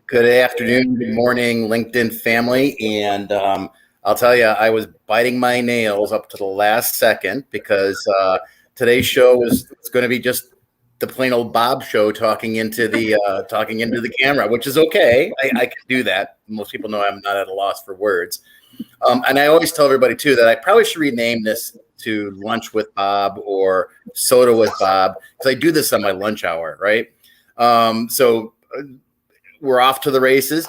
Good afternoon, good morning, LinkedIn family. And I'll tell you, I was biting my nails up to the last second because today's show was going to be just the plain old Bob show talking into the camera, which is okay. I can do that. Most people know I'm not at a loss for words. And I always tell everybody too that I probably should rename this to Lunch with Bob or Soda with Bob, because I do this on my lunch hour, right? So we're off to the races.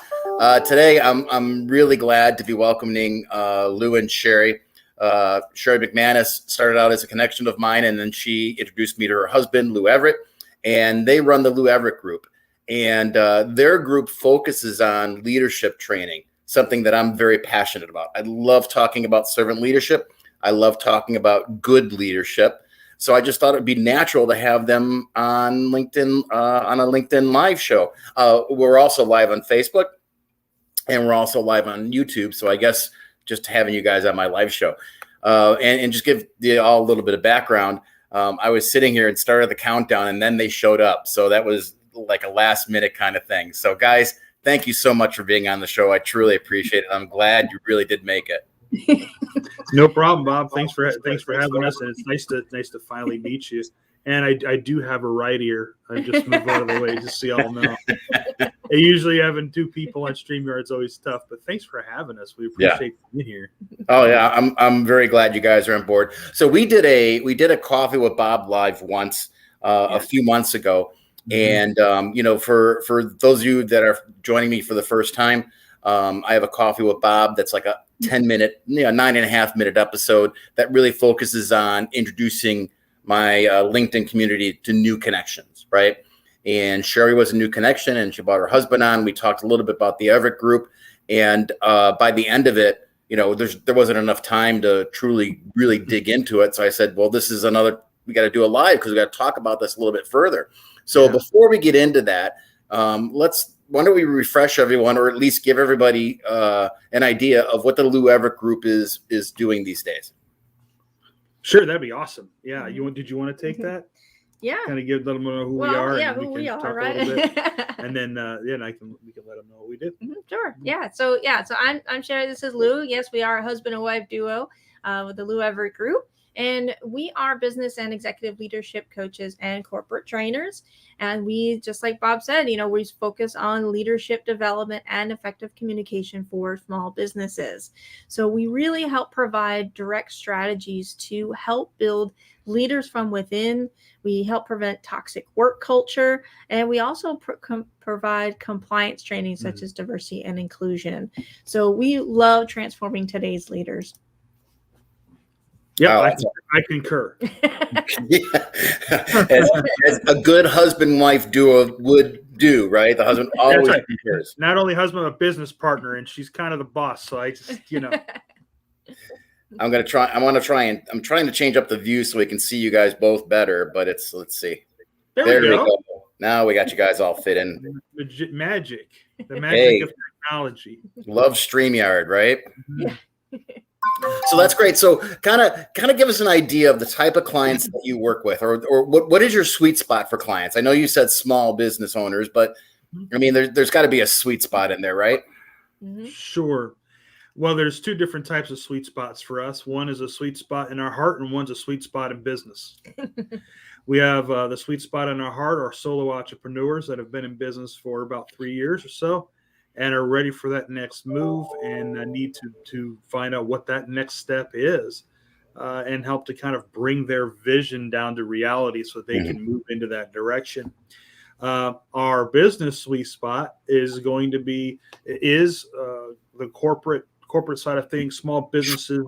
Today, I'm really glad to be welcoming Lou and Sherri. Sherri McManus started out as a connection of mine, and then she introduced me to her husband, Lou Everett, and they run the Lou Everett Group. And their group focuses on leadership training, something that I'm very passionate about. I love talking about servant leadership. I love talking about good leadership. So I just thought it'd be natural to have them on LinkedIn, on a LinkedIn live show. We're also live on Facebook, and we're also live on YouTube. So I guess just having you guys on my live show, and just give you all a little bit of background. I was sitting here and started the countdown, and then they showed up. So that was like a last minute kind of thing. So guys, thank you so much for being on the show. I truly appreciate it. I'm glad you really did make it. No problem, Bob. Thanks for having us, and it's nice to finally meet you. And I do have a right ear. I just moved out of the way, just so y'all know. Usually having two people on StreamYard is always tough, but thanks for having us. We appreciate being here. Oh yeah, I'm very glad you guys are on board. So we did a Coffee with Bob live once a few months ago, and for those of you that are joining me for the first time, I have a Coffee with Bob that's like a 10-minute, 9.5-minute episode that really focuses on introducing my LinkedIn community to new connections, right? And Sherri was a new connection, and she brought her husband on. We talked a little bit about the Everett Group, and by the end of it, there wasn't enough time to truly, really dig into it. So I said, well, this is we got to do a live because we got to talk about this a little bit further. So before we get into that, why don't we refresh everyone, or at least give everybody an idea of what the Lou Everett Group is doing these days? Sure, that'd be awesome. Yeah, did you want to take that? Yeah. Kind of let them know who we are. Yeah, and who we are, right? And then we can let them know what we do. Sure. Yeah. So I'm Sherri. This is Lou. Yes, we are a husband and wife duo with the Lou Everett Group. And we are business and executive leadership coaches and corporate trainers. And we, just like Bob said, we focus on leadership development and effective communication for small businesses. So we really help provide direct strategies to help build leaders from within. We help prevent toxic work culture. And we also provide compliance training such as diversity and inclusion. So we love transforming today's leaders. Yeah, I concur. as a good husband-wife duo would do, right? The husband always concurs. Not only husband, but business partner, and she's kind of the boss. So I just, I'm trying to change up the view so we can see you guys both better. But let's see. There we go. Now we got you guys all fit in. Magic, the magic of technology. Love StreamYard, right? Yeah. So that's great. So kind of give us an idea of the type of clients that you work with, or what is your sweet spot for clients? I know you said small business owners, but I mean, there's got to be a sweet spot in there, right? Sure. Well, there's two different types of sweet spots for us. One is a sweet spot in our heart, and one's a sweet spot in business. We have the sweet spot in our heart are solo entrepreneurs that have been in business for about 3 years or so, and are ready for that next move and need to find out what that next step is, and help to kind of bring their vision down to reality so they can move into that direction. Our business sweet spot is going to be the corporate side of things, small businesses,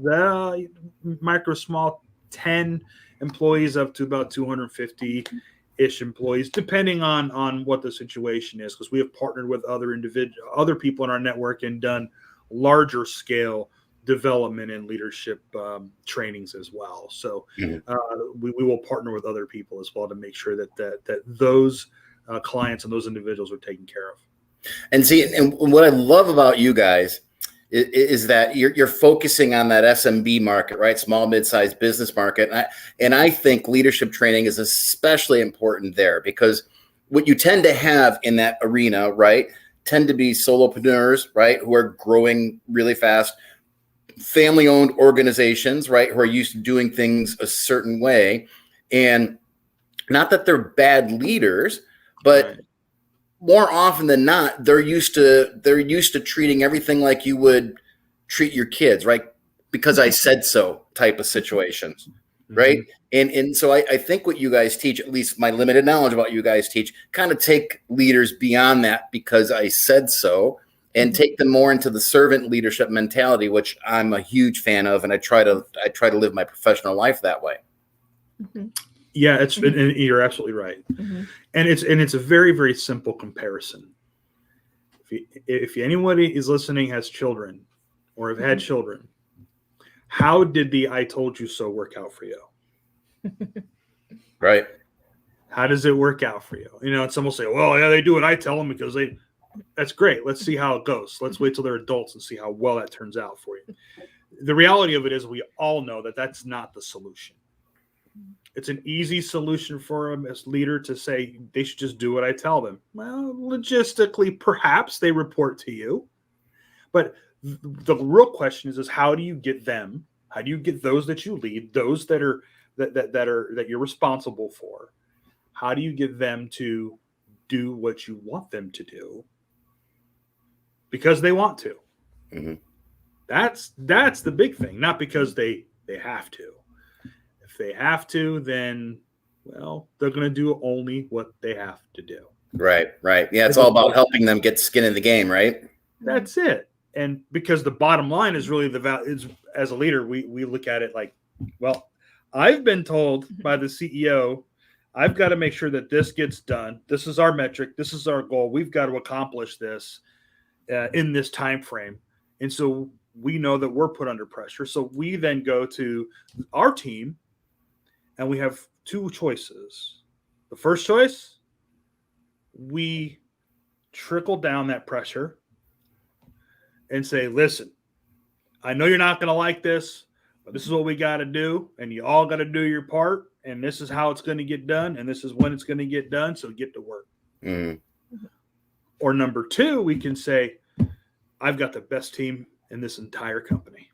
micro, small, 10 employees up to about 250-ish employees, depending on what the situation is, because we have partnered with other people in our network and done larger scale development and leadership trainings as well. So we will partner with other people as well to make sure that those clients and those individuals are taken care of. And see, and what I love about you guys is that you're focusing on that SMB market, right? Small, mid-sized business market. And I think leadership training is especially important there, because what you tend to have in that arena, right, tend to be solopreneurs, right, who are growing really fast, family-owned organizations, right, who are used to doing things a certain way. And not that they're bad leaders, but Right. more often than not, they're used to treating everything like you would treat your kids, right? Because I said so type of situations, right? And so I think what you guys teach, at least my limited knowledge about you guys teach, kind of take leaders beyond that because I said so, and take them more into the servant leadership mentality, which I'm a huge fan of, and I try to live my professional life that way. Yeah, and you're absolutely right. And it's a very, very simple comparison. If anybody is listening has children or have had children, how did the "I told you so" work out for you? Right. How does it work out for you? And some will say, well, yeah, they do what I tell them because that's great. Let's see how it goes. Let's wait till they're adults and see how well that turns out for you. The reality of it is we all know that that's not the solution. It's an easy solution for them as leader to say they should just do what I tell them. Well, logistically, perhaps they report to you. But the real question is how do you get them? How do you get those that you lead, those that are that you're responsible for? How do you get them to do what you want them to do because they want to? That's the big thing, not because they have to. If they have to, then, well, they're going to do only what they have to do. Right. Yeah, it's all about helping them get skin in the game, right? That's it. And because the bottom line is really as a leader, we look at it like, well, I've been told by the CEO, I've got to make sure that this gets done. This is our metric. This is our goal. We've got to accomplish this in this time frame. And so we know that we're put under pressure. So we then go to our team and we have two choices. The first choice, we trickle down that pressure and say, listen, I know you're not going to like this, but this is what we got to do. And you all got to do your part. And this is how it's going to get done. And this is when it's going to get done. So get to work. Or number two, we can say, I've got the best team in this entire company.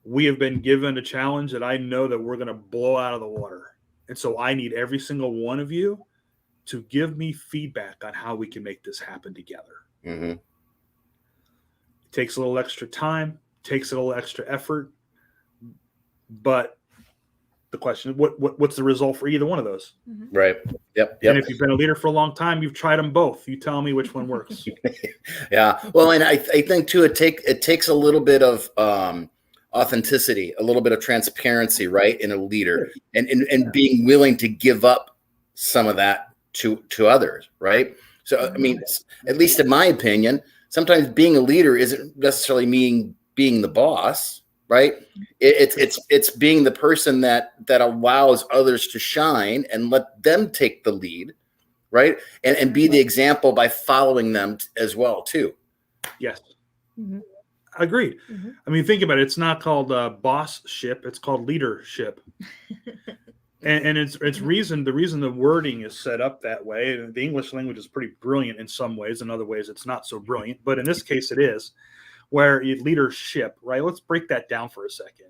We have been given a challenge that I know that we're going to blow out of the water. And so I need every single one of you to give me feedback on how we can make this happen together. It takes a little extra time, takes a little extra effort, but the question is, what's the result for either one of those? Right. Yep. And if you've been a leader for a long time, you've tried them both. You tell me which one works. Yeah. Well, and I think too, it takes a little bit of authenticity, a little bit of transparency, right, in a leader, and being willing to give up some of that to others, right? So, I mean, at least in my opinion, sometimes being a leader isn't necessarily meaning being the boss. Right. It's being the person that allows others to shine and let them take the lead. Right. And be the example by following them as well, too. Yes. Agreed. I mean, think about it. It's not called boss-ship. It's called leadership. and it's the reason the wording is set up that way. The English language is pretty brilliant in some ways. In other ways, it's not so brilliant. But in this case, it is. Where leadership, right? Let's break that down for a second.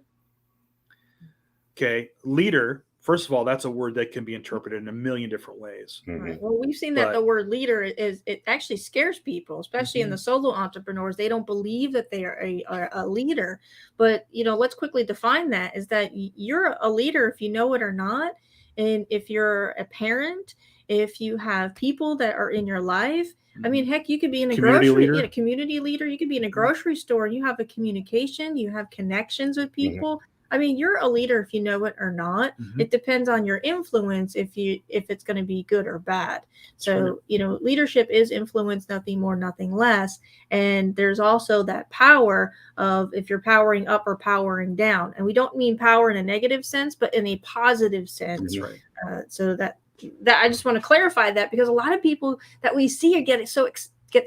Okay, leader, first of all, that's a word that can be interpreted in a million different ways. Right. Well, we've seen that the word leader it actually scares people, especially in the solo entrepreneurs. They don't believe that they are a leader. But, let's quickly define that is that you're a leader if you know it or not. And if you're a parent, if you have people that are in your life, I mean, heck, you could be in a community leader. You could be in a grocery store and you have a communication, you have connections with people. I mean, you're a leader if you know it or not. It depends on your influence if it's going to be good or bad. So, leadership is influence, nothing more, nothing less. And there's also that power of if you're powering up or powering down. And we don't mean power in a negative sense, but in a positive sense. So that I just want to clarify that because a lot of people that we see are get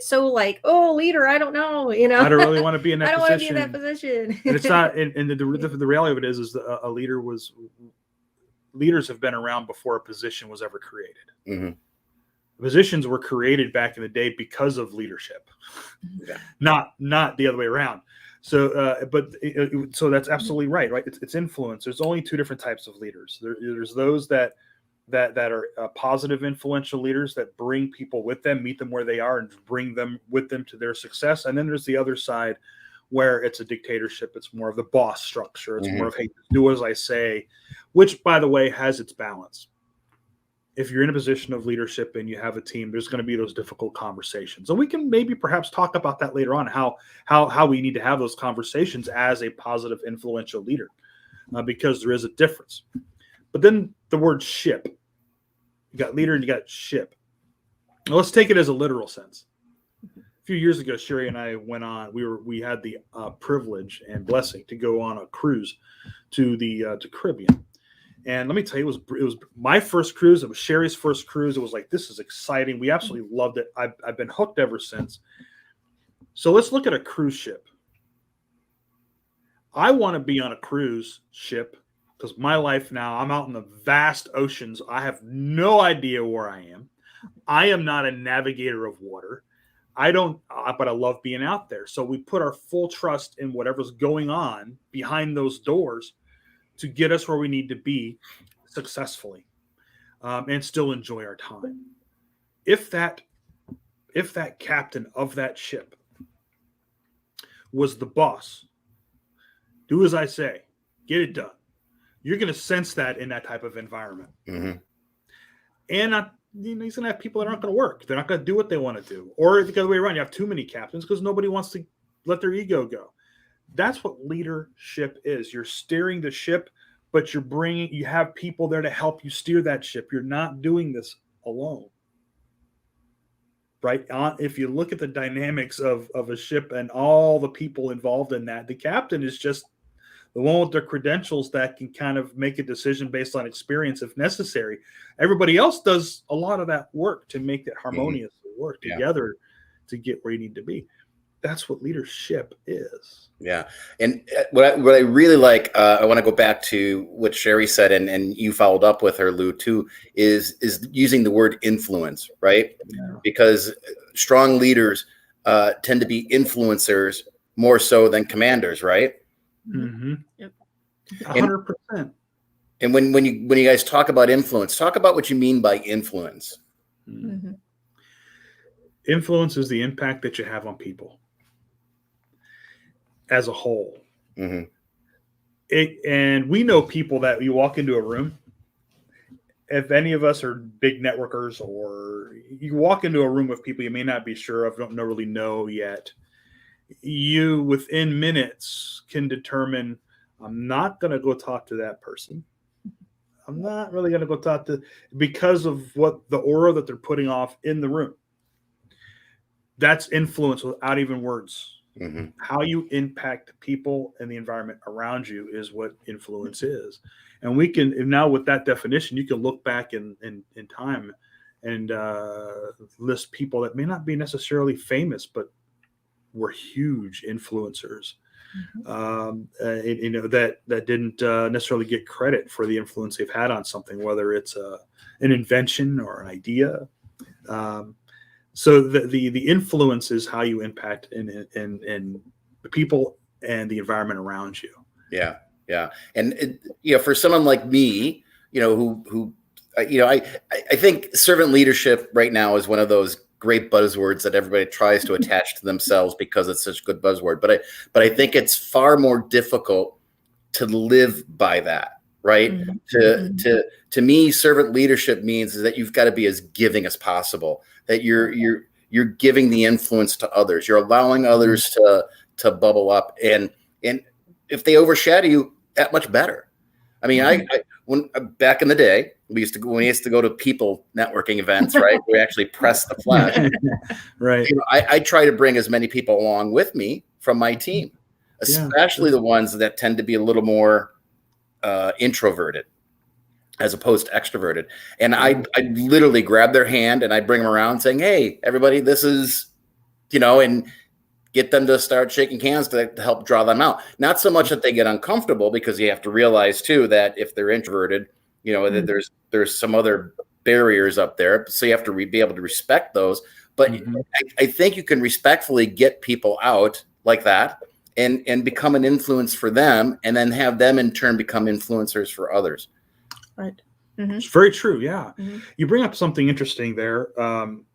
so like, oh, leader, I don't know, I don't really want to be in that position. I don't want to be in that position. And it's not, and the reality of it is leaders have been around before a position was ever created. Positions were created back in the day because of leadership, not the other way around. So, so that's absolutely right? It's influence. There's only two different types of leaders. There's those that are positive, influential leaders that bring people with them, meet them where they are, and bring them with them to their success. And then there's the other side where it's a dictatorship. It's more of the boss structure. It's more of, hey, do as I say, which, by the way, has its balance. If you're in a position of leadership and you have a team, there's going to be those difficult conversations. And we can maybe perhaps talk about that later on, how we need to have those conversations as a positive, influential leader, because there is a difference. But then the word ship, you got leader and you got ship. Now let's take it as a literal sense. A few years ago, Sherri and I went on, we had the privilege and blessing to go on a cruise to the Caribbean. And let me tell you, it was my first cruise. It was Sherri's first cruise. It was like, this is exciting. We absolutely loved it. I've been hooked ever since. So let's look at a cruise ship. I want to be on a cruise ship because my life now, I'm out in the vast oceans. I have no idea where I am. I am not a navigator of water. But I love being out there. So we put our full trust in whatever's going on behind those doors to get us where we need to be successfully, and still enjoy our time. If that captain of that ship was the boss, do as I say, get it done. You're going to sense that in that type of environment. Mm-hmm. And he's going to have people that aren't going to work. They're not going to do what they want to do. Or the other way around, you have too many captains because nobody wants to let their ego go. That's what leadership is. You're steering the ship, but you have people there to help you steer that ship. You're not doing this alone, right? If you look at the dynamics of a ship and all the people involved in that, the captain is just the one with the credentials that can kind of make a decision based on experience if necessary. Everybody else does a lot of that work to make it harmoniously work together to get where you need to be. That's what leadership is. Yeah. And what I really like, I want to go back to what Sherri said, and you followed up with her, Lou, too, is using the word influence, right? Yeah. Because strong leaders tend to be influencers more so than commanders, right? Mm-hmm. Yep. 100%. And when you guys talk about influence, talk about what you mean by influence. Mm-hmm. Influence is the impact that you have on people as a whole. Mm-hmm. And we know people that you walk into a room. If any of us are big networkers, or you walk into a room with people you may not be sure of, don't really know yet, you within minutes can determine, I'm not going to go talk to that person. I'm not really going to go talk to, because of what the aura that they're putting off in the room. That's influence without even words. Mm-hmm. How you impact people and the environment around you is what influence is. And we can, now with that definition, you can look back in time and list people that may not be necessarily famous, but were huge influencers. Mm-hmm. That didn't necessarily get credit for the influence they've had on something, whether it's an invention or an idea. So the influence is how you impact in the people and the environment around you. Yeah. Yeah. And for someone like me, who I think servant leadership right now is one of those great buzzwords that everybody tries to attach to themselves because it's such a good buzzword. But I think it's far more difficult to live by that, right? Mm-hmm. To me, servant leadership means is that you've got to be as giving as possible, that you're giving the influence to others. You're allowing others to bubble up. And if they overshadow you, that much better. I mean, I when back in the day, we used to go to people networking events, right? We actually press the flash. Right. I try to bring as many people along with me from my team, especially the ones that tend to be a little more introverted as opposed to extroverted. And I literally grab their hand and I bring them around saying, hey, everybody, this is, and get them to start shaking hands to help draw them out. Not so much that they get uncomfortable, because you have to realize too that if they're introverted, that there's some other barriers up there. So you have to be able to respect those. But I think you can respectfully get people out like that and become an influence for them, and then have them in turn become influencers for others. Right. It's very true. Yeah. You bring up something interesting there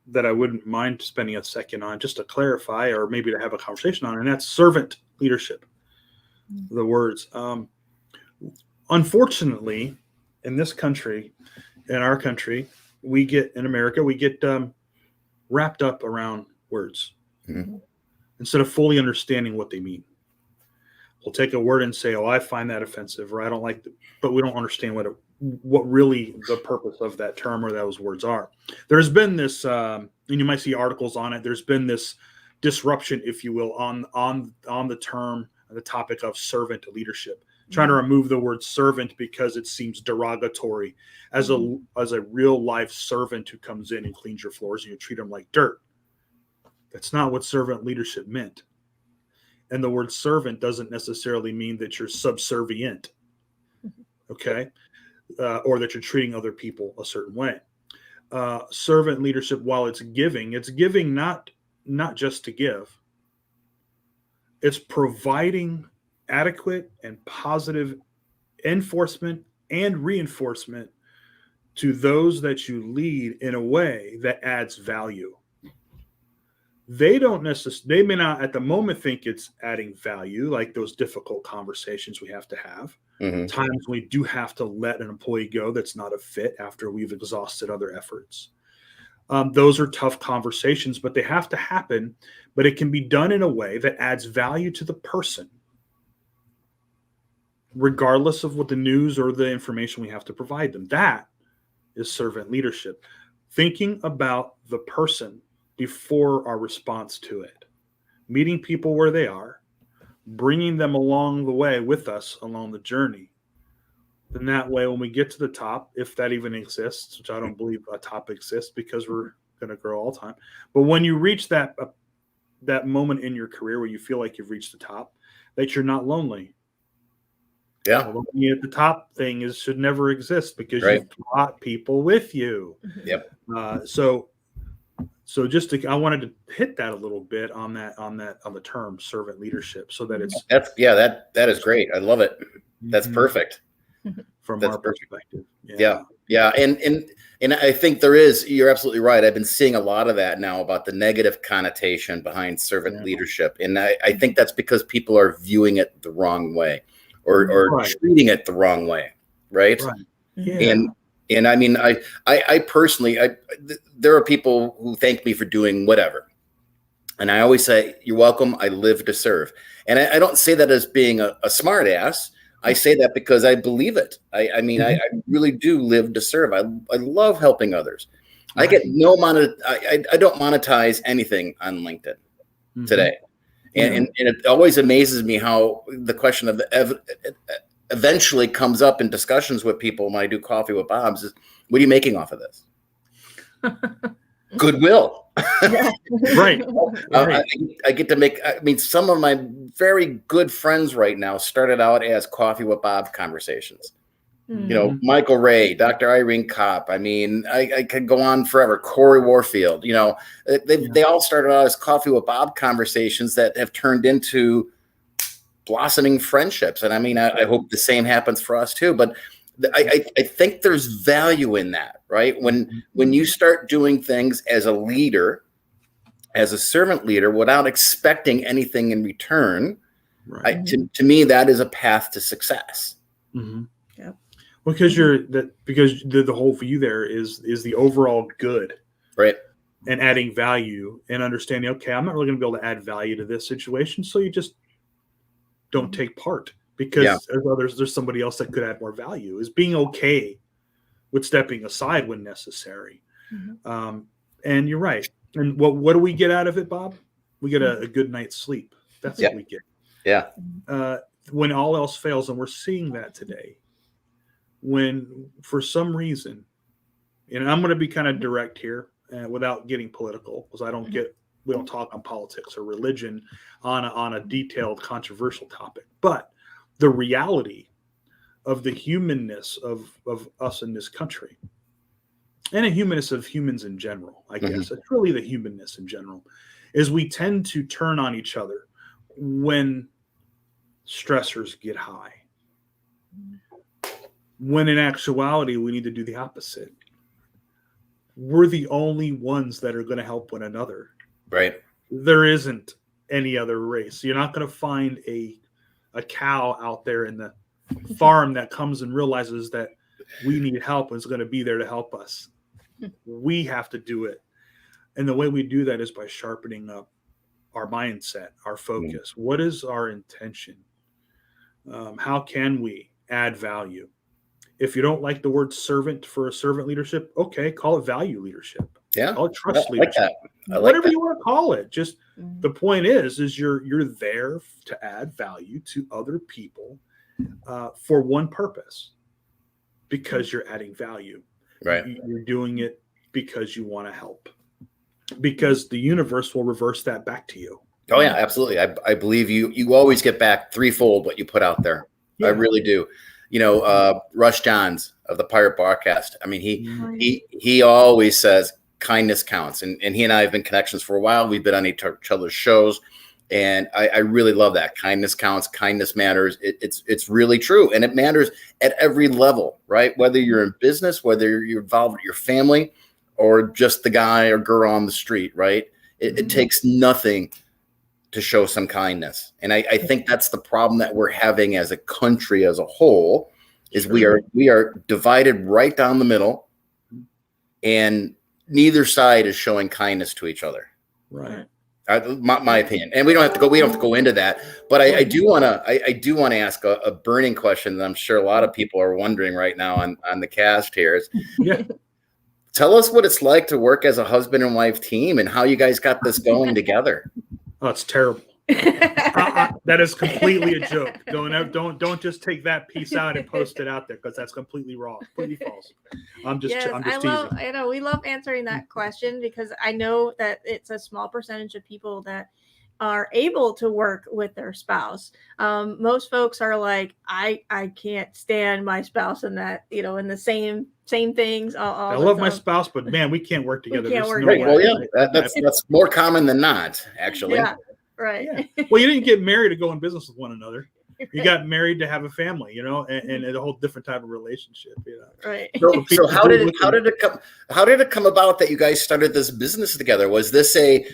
that I wouldn't mind spending a second on, just to clarify, or maybe to have a conversation on, and that's servant leadership. The words. Unfortunately, in this country, in our country, in America, we get wrapped up around words instead of fully understanding what they mean. We'll take a word and say, "Oh, I find that offensive," or "I don't like it," but we don't understand what really the purpose of that term or those words are. There's been this, and you might see articles on it. There's been this disruption, if you will, on the term, the topic of servant leadership, trying to remove the word servant because it seems derogatory as a real life servant who comes in and cleans your floors and you treat them like dirt. That's not what servant leadership meant. And the word servant doesn't necessarily mean that you're subservient, okay, or that you're treating other people a certain way. Servant leadership, while it's giving not just to give. It's providing adequate and positive enforcement and reinforcement to those that you lead in a way that adds value. They may not at the moment think it's adding value, like those difficult conversations we have to have. Times we do have to let an employee go that's not a fit after we've exhausted other efforts. Those are tough conversations, but they have to happen. But it can be done in a way that adds value to the person, regardless of what the news or the information we have to provide them. That is servant leadership. Thinking about the person before our response to it. Meeting people where they are, bringing them along the way with us along the journey. Then that way, when we get to the top, if that even exists, which I don't believe a top exists because we're going to grow all the time. But when you reach that moment in your career where you feel like you've reached the top, that you're not lonely. Yeah. The lonely at the top thing should never exist because you've brought people with you. Yep. So I wanted to hit that a little bit on the term servant leadership, so that it's that is great. I love it. That's perfect from our perspective. Yeah. And I think you're absolutely right. I've been seeing a lot of that now about the negative connotation behind servant leadership. And I think that's because people are viewing it the wrong way or treating it the wrong way. Right. Yeah. And I mean, I personally, there are people who thank me for doing whatever. And I always say, you're welcome. I live to serve. And I don't say that as being a smart ass. I say that because I believe it. I mean, I really do live to serve. I love helping others. I get I don't monetize anything on LinkedIn today. And it always amazes me how the question of eventually comes up in discussions with people when I do Coffee with Bob's is, what are you making off of this? Goodwill. Right. I get to make, some of my very good friends right now started out as Coffee with Bob conversations. You know, Michael Ray, Dr. Irene Kopp. I mean, I could go on forever. Corey Warfield, you know, they all started out as Coffee with Bob conversations that have turned into blossoming friendships. And I mean, I hope the same happens for us too. But I think there's value in that, right? When you start doing things as a leader, as a servant leader, without expecting anything in return, to me, that is a path to success. Yeah. Because the whole view there is the overall good, right? And adding value and understanding, okay, I'm not really going to be able to add value to this situation, so you just don't take part. Because there's somebody else that could add more value. Is being okay with stepping aside when necessary. And you're right. And what do we get out of it, Bob? We get a good night's sleep. That's what we get. Yeah. When all else fails, and we're seeing that today, when for some reason, and I'm going to be kind of direct here without getting political, because we don't talk on politics or religion on a detailed, controversial topic, but the reality of the humanness of us in this country and a humanness of humans in general, I guess. It's really the humanness in general, is we tend to turn on each other when stressors get high. When in actuality, we need to do the opposite. We're the only ones that are going to help one another. Right. There isn't any other race. You're not going to find a cow out there in the farm that comes and realizes that we need help and is going to be there to help us. We have to do it. And the way we do that is by sharpening up our mindset, our focus. What is our intention? How can we add value? If you don't like the word servant for a servant leadership, okay, call it value leadership. Yeah. Call it trust I leadership. like that. Whatever you want to call it. Just the point is you're there to add value to other people for one purpose, because you're adding value. Right. You're doing it because you want to help, because the universe will reverse that back to you. Oh yeah, absolutely. I believe you always get back threefold what you put out there. Yeah. I really do. You know, Rush Johns of the Pirate Barcast. I mean, he always says kindness counts, and he and I have been connections for a while. We've been on each other's shows, and I really love that. Kindness counts. Kindness matters. It's really true, and it matters at every level, right? Whether you're in business, whether you're involved with your family, or just the guy or girl on the street, right? It takes nothing to show some kindness. And I think that's the problem that we're having as a country as a whole, is we are divided right down the middle, and neither side is showing kindness to each other. Right. My opinion. And we don't have to go into that, but I do want to ask a burning question that I'm sure a lot of people are wondering right now on the cast here is, tell us what it's like to work as a husband and wife team and how you guys got this going together. Oh, it's terrible. That is completely a joke. Don't just take that piece out and post it out there, because that's completely wrong, completely false. I'm just teasing. I know we love answering that question, because I know that it's a small percentage of people that are able to work with their spouse. Most folks are like, I can't stand my spouse in that, in the same things. I love my spouse, but man, we can't work together. Well, yeah, that's more common than not, actually. Yeah, right. Yeah. Well, you didn't get married to go in business with one another. You got married to have a family, and a whole different type of relationship, Right. So how did it come about that you guys started this business together? Was this a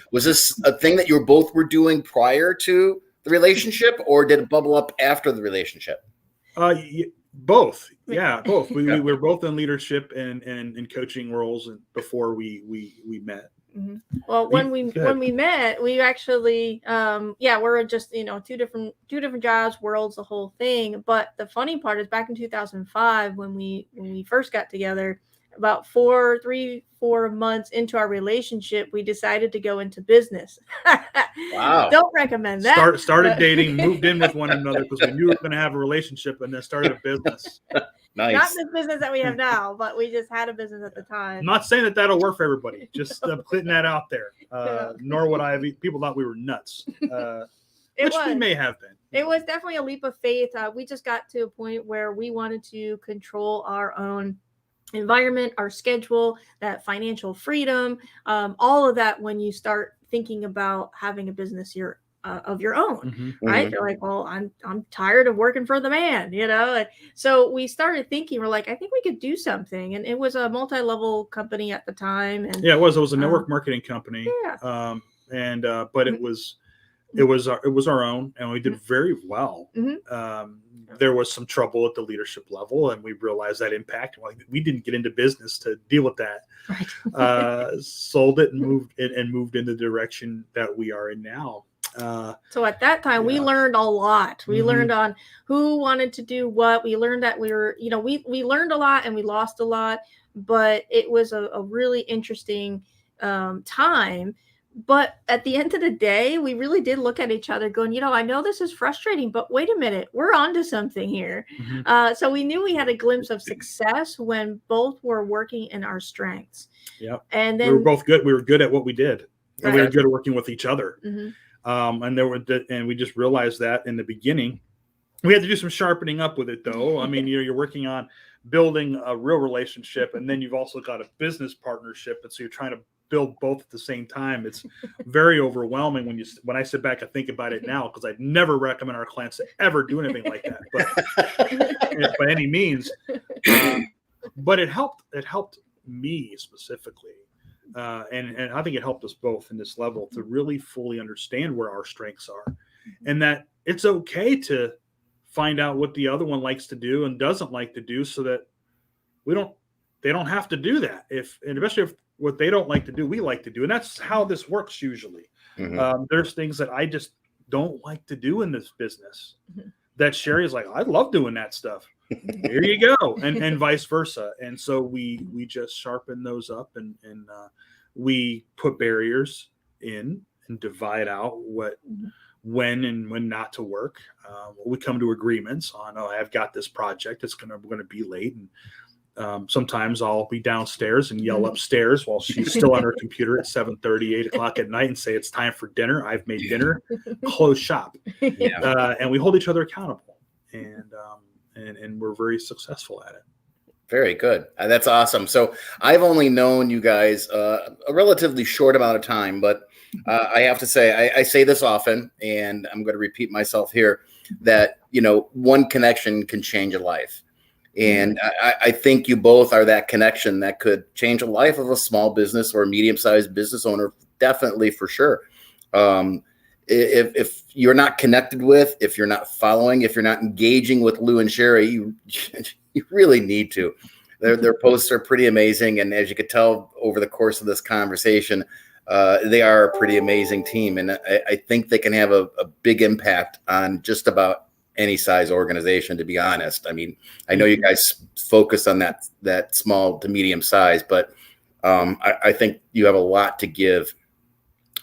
thing that you both were doing prior to the relationship, or did it bubble up after the relationship? Both. Yeah, both. We were both in leadership and in coaching roles before we met. Mm-hmm. Well, when we met, we actually, we're just, two different jobs, worlds, the whole thing. But the funny part is, back in 2005, when we first got together, about 4 months into our relationship, we decided to go into business. Wow. Don't recommend that. Started dating, moved in with one another because we knew we were going to have a relationship, and then started a business. Nice. Not the business that we have now, but we just had a business at the time. I'm not saying that that'll work for everybody. Just putting that out there. Nor would I have. People thought we were nuts, which we may have been. It was definitely a leap of faith. We just got to a point where we wanted to control our own environment, our schedule, that financial freedom, all of that. When you start thinking about having a business of your own, right? They're like, well, I'm tired of working for the man, And so we started thinking, we're like, I think we could do something. And it was a multi-level company at the time. And it was a network marketing company. Yeah. But it was our own, and we did very well. There was some trouble at the leadership level, and we realized that impact. We didn't get into business to deal with that. Right. Sold it and moved in the direction that we are in now. So at that time, we learned a lot. We learned on who wanted to do what. We learned that we were, we learned a lot and we lost a lot, but it was a really interesting time. But at the end of the day, we really did look at each other going, I know this is frustrating, but wait a minute, we're onto something here. So we knew we had a glimpse of success when both were working in our strengths. Yep. And then we were both good. We were good at what we did. And we were good at working with each other. And we just realized that in the beginning. We had to do some sharpening up with it, though. I mean, you're working on building a real relationship, and then you've also got a business partnership, and so you're trying to build both at the same time. It's very overwhelming when I sit back and think about it now, because I'd never recommend our clients to ever do anything like that, but by any means. But it helped me specifically, and I think it helped us both in this level to really fully understand where our strengths are, and that it's okay to find out what the other one likes to do and doesn't like to do, so that they don't have to do that. And especially if what they don't like to do, we like to do. And that's how this works usually. There's things that I just don't like to do in this business that Sherri is like, I love doing that stuff. Here you go. And vice versa. And so we just sharpen those up, and we put barriers in and divide out when and when not to work. We come to agreements on, I've got this project. We're going to be late. And sometimes I'll be downstairs and yell upstairs while she's still on her computer at 7:30, 8 o'clock at night and say, it's time for dinner. I've made dinner, close shop. And we hold each other accountable, and we're very successful at it. Very good. That's awesome. So I've only known you guys a relatively short amount of time, but I have to say, I say this often, and I'm going to repeat myself here, that, one connection can change a life. And I think you both are that connection that could change a life of a small business or a medium-sized business owner, definitely, for sure. If you're not connected with, if you're not following, if you're not engaging with Lou and Sherri, you really need to. Their posts are pretty amazing. And as you could tell over the course of this conversation, they are a pretty amazing team. And I think they can have a big impact on just about any size organization, to be honest. I mean, I know you guys focus on that small to medium size, but I think you have a lot to give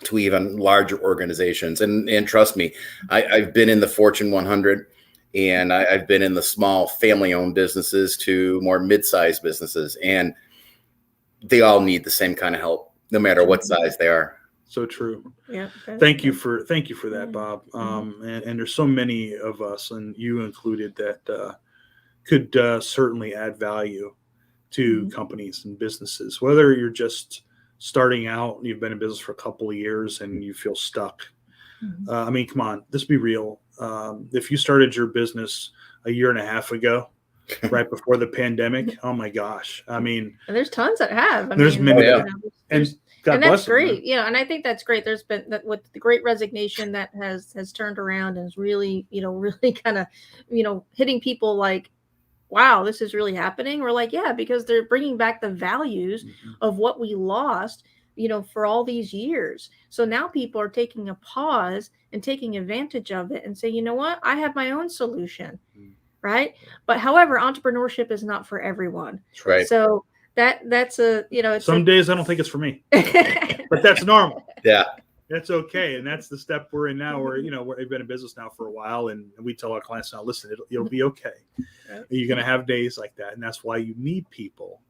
to even larger organizations. And trust me, I've been in the Fortune 100, and I've been in the small family-owned businesses to more mid-sized businesses, and they all need the same kind of help, no matter what size they are. So true. Yeah. Thank you for that, Bob. And there's so many of us, and you included, that could certainly add value to companies and businesses. Whether you're just starting out and you've been in business for a couple of years and you feel stuck. I mean, come on, let's be real. If you started your business a year and a half ago, right before the pandemic, oh my gosh. I mean, and there's tons that have. There's many. And that's great. And I think that's great. There's been that with the Great Resignation that has turned around and is really, really kind of, hitting people like, wow, this is really happening. We're like, yeah, because they're bringing back the values of what we lost, for all these years. So now people are taking a pause and taking advantage of it and say, you know what, I have my own solution. Right. But however, entrepreneurship is not for everyone. Right. So that's it's some days I don't think it's for me, but that's normal. Yeah. That's okay. And that's the step we're in now, where, we've been in business now for a while, and we tell our clients now, listen, it'll be okay. Right. You're going to have days like that. And that's why you need people.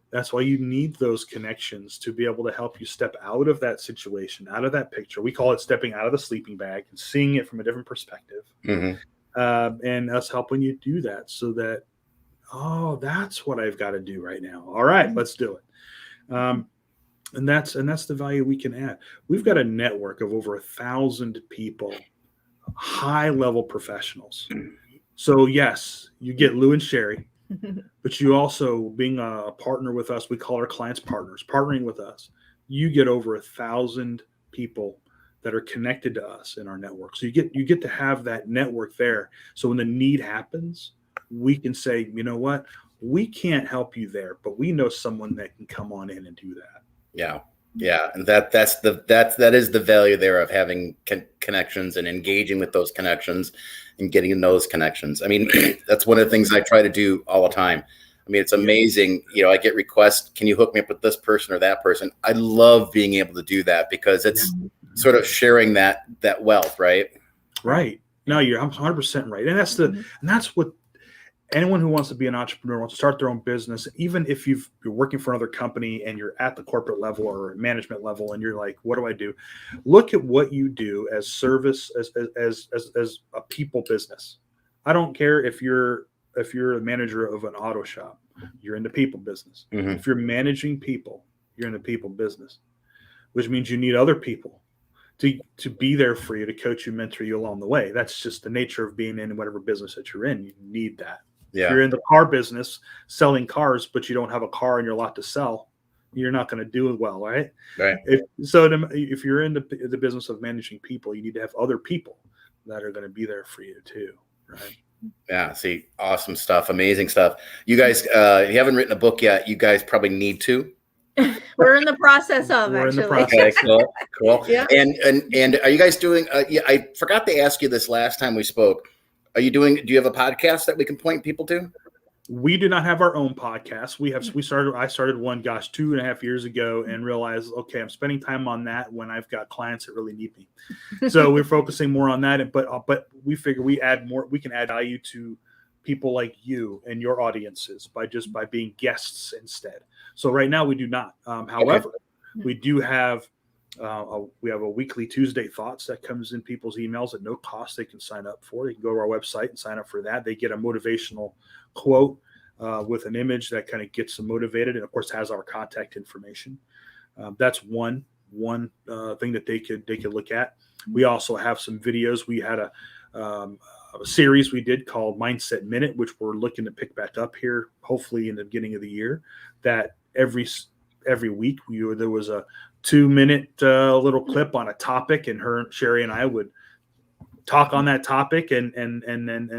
That's why you need those connections to be able to help you step out of that situation, out of that picture. We call it stepping out of the sleeping bag and seeing it from a different perspective. And us helping you do that, so that, that's what I've got to do right now. All right, let's do it. And that's the value we can add. We've got a network of over 1,000 people, high-level professionals. So yes, you get Lou and Sherri, but you also, being a partner with us, we call our clients partners, partnering with us, you get over 1,000 people that are connected to us in our network. So you get to have that network there. So when the need happens, we can say, you know what, we can't help you there, but we know someone that can come on in and do that. Yeah. And that is the value there of having connections and engaging with those connections and getting in those connections. I mean, that's one of the things I try to do all the time. I mean, it's amazing. I get requests, can you hook me up with this person or that person? I love being able to do that, because it's sort of sharing that wealth, right? Right. No, I'm 100% right. And that's what anyone who wants to be an entrepreneur, wants to start their own business, even if you're working for another company and you're at the corporate level or management level, and you're like, what do I do? Look at what you do as service, as a people business. I don't care if you're a manager of an auto shop, you're in the people business. Mhm. If you're managing people, you're in the people business, which means you need other people to be there for you, to coach you, mentor you along the way. That's just the nature of being in whatever business that you're in. You need that. Yeah. If you're in the car business selling cars, but you don't have a car in your lot to sell, you're not going to do it well, right? Right. If you're in the business of managing people, you need to have other people that are going to be there for you too, right? Yeah. See, awesome stuff. Amazing stuff. You guys, if you haven't written a book yet, you guys probably need to. We're in the process of We're in the actually. process. Okay, cool. Yeah. And are you guys doing? Yeah, I forgot to ask you this last time we spoke. Do you have a podcast that we can point people to? We do not have our own podcast. I started one, 2.5 years ago, and realized, okay, I'm spending time on that when I've got clients that really need me. So we're focusing more on that. But we figure we can add value to people like you and your audiences by being guests instead. So right now we do not. However, we do have a weekly Tuesday Thoughts that comes in people's emails at no cost. They can sign up for. They can go to our website and sign up for that. They get a motivational quote with an image that kind of gets them motivated, and of course has our contact information. That's one thing that they could look at. We also have some videos. We had a series we did called Mindset Minute, which we're looking to pick back up here, hopefully in the beginning of the year. That every week there was a 2-minute little clip on a topic, and Sherri and I would talk on that topic, and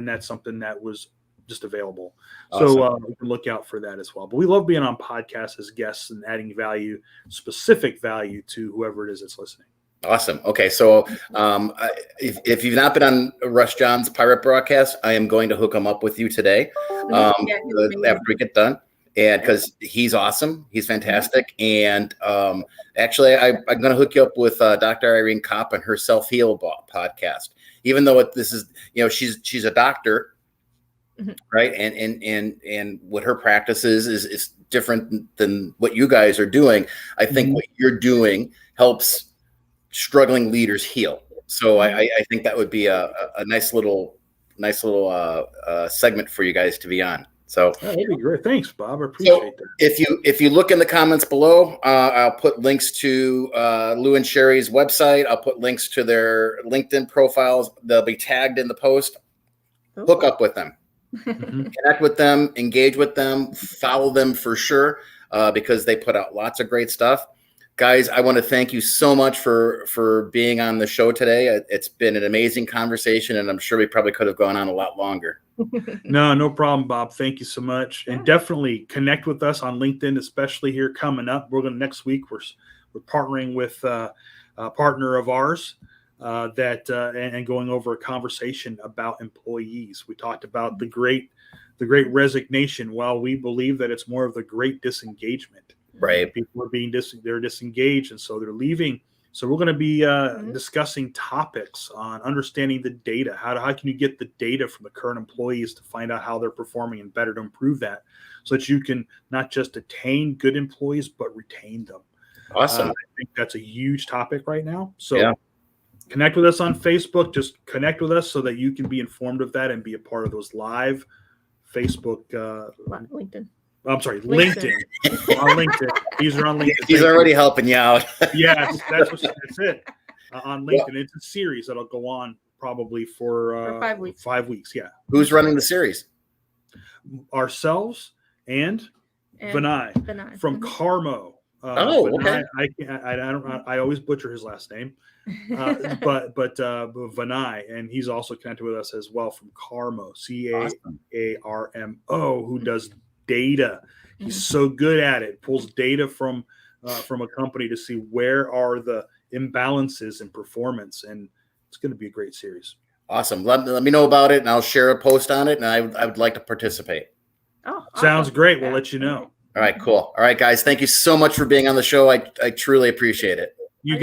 that's something that was just available. Awesome. So we can look out for that as well. But we love being on podcasts as guests and adding specific value to whoever it is that's listening. Awesome. Okay, so if you've not been on Russ John's Pirate Broadcast, I am going to hook him up with you today after we get done. And because he's awesome, he's fantastic. And actually, I'm going to hook you up with Dr. Irene Kopp and her Self Heal podcast. Even though this is, she's a doctor, right? And what her practice is different than what you guys are doing. I think what you're doing helps struggling leaders heal. So I think that would be a nice little segment for you guys to be on. So that'd be great. Thanks, Bob. I appreciate that. If you look in the comments below, I'll put links to Lou and Sherri's website. I'll put links to their LinkedIn profiles. They'll be tagged in the post. Hook up with them, connect with them, engage with them, follow them for sure, because they put out lots of great stuff. Guys, I want to thank you so much for being on the show today. It's been an amazing conversation, and I'm sure we probably could have gone on a lot longer. No problem, Bob. Thank you so much. And definitely connect with us on LinkedIn, especially here coming up. Next week, we're partnering with a partner of ours and going over a conversation about employees. We talked about the great resignation. While we believe that it's more of the great disengagement. Right. People are they're disengaged, and so they're leaving. So we're going to be discussing topics on understanding the data. How can you get the data from the current employees to find out how they're performing and better to improve that, so that you can not just attain good employees, but retain them. Awesome. I think that's a huge topic right now. So connect with us on Facebook. Just connect with us so that you can be informed of that and be a part of those live Facebook. LinkedIn. I'm sorry, LinkedIn. On LinkedIn. These are on LinkedIn. He's already helping you out. Yes, that's it. On LinkedIn, it's a series that'll go on probably for 5 weeks. 5 weeks, yeah. Who's running the series? Ourselves and Vinay from Carmo. Okay. I always butcher his last name, but Vinay, and he's also connected with us as well from Carmo, CAARMO, who does data. He's so good at it. Pulls data from a company to see where are the imbalances in performance, and it's going to be a great series. Awesome. Let me know about it, and I'll share a post on it, and I would like to participate. Oh, awesome. Sounds great. We'll let you know. All right, cool. All right, guys, thank you so much for being on the show. I truly appreciate it.